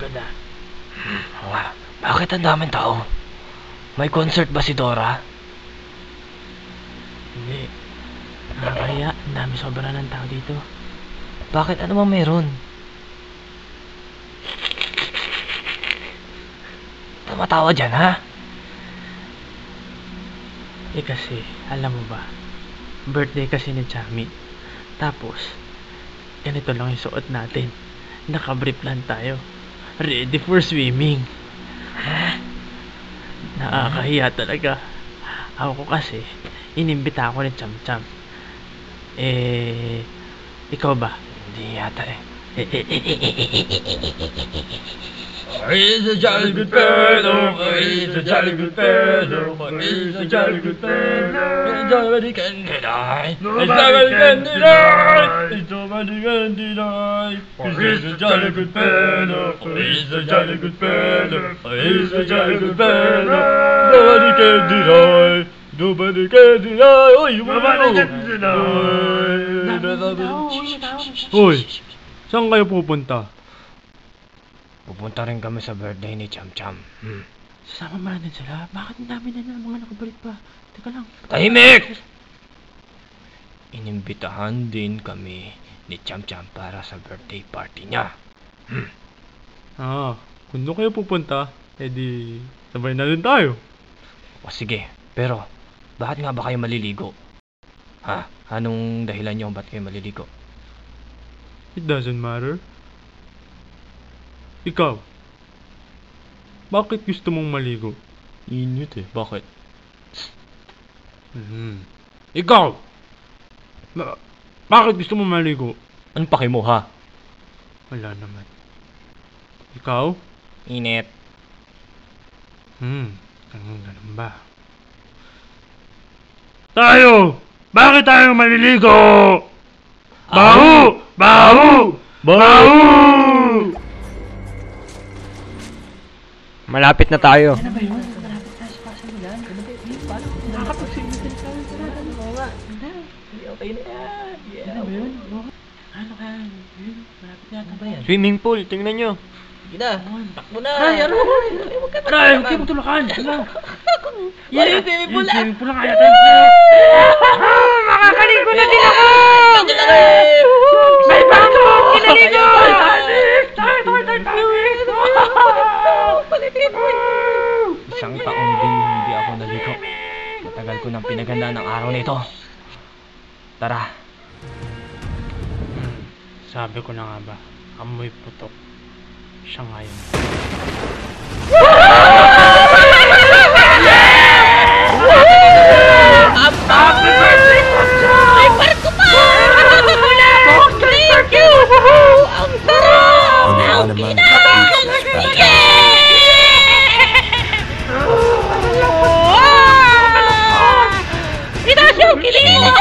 sunod na. Bakit ang daming tao? May concert ba si Dora? Hindi. Nakakaya, ang dami sobra ng tao dito. Bakit? Ano ba meron? Tumatawa dyan, ha? Kasi, alam mo ba, birthday kasi ni Chami. Tapos, ganito lang yung suot natin. Nakabrief lang tayo. Ready for swimming. Nakakahiya talaga. Ako kasi, inimbita ako ni Cham Cham. Ikaw ba? Hindi yata eh. He's a jolly good fellow, he's a jolly good fellow, he's a jolly good fellow. Nobody can deny, nobody can deny, nobody can deny. He's a jolly good fellow, he's a jolly good fellow, he's a jolly good fellow. Nobody can deny, nobody can deny. Oy, nobody can deny. Hoy, saan kayo pupunta? Pupunta rin kami sa birthday ni Cham Cham. Sasama ba natin sila? Bakit ang dami na mga nakabalik pa? Teka lang. Tahimik! Inimbitahan din kami ni Cham Cham para sa birthday party niya. Kung doon kayo pupunta, edi sabay na din tayo. O sige, pero bakit nga ba kayo maliligo? Anong dahilan niyo ba't kayo maliligo? It doesn't matter. Ikaw, bakit gusto mong maligo? Init eh, bakit? Ikaw, bakit gusto mong maligo? Anong paki mo ha? Wala naman. Ikaw? Init. Ganun ba? Tayo! Bakit tayo maliligo? Bahu! Bahu! Bahu! Malapit na tayo. Ano ba yun? Malapit tayo sa Pasamilan. Nakakapagsimutin tayo sa natin. Oo nga. Hindi, okay na yan. Ano ba yun? Ano ka? Malapit na ba yan? Swimming pool, tingnan nyo. Sige na, takbo na. Ay, ano? Huwag kayo magtulakan. Yan, swimming pool na. Swimming pool na kaya tayo. Makakaligo na din ako! May bago! Kinaligo! Isang taon din hindi ako naligo. Matagal ko nang pinaganda ng araw nito. Tara. Sabi ko na nga ba, amoy putok. Siya nga yun. Happy birthday po! Ay, parko pa! Thank you! Ang sarap! Ang kinakal! Pinasyo! Kilingin nyo!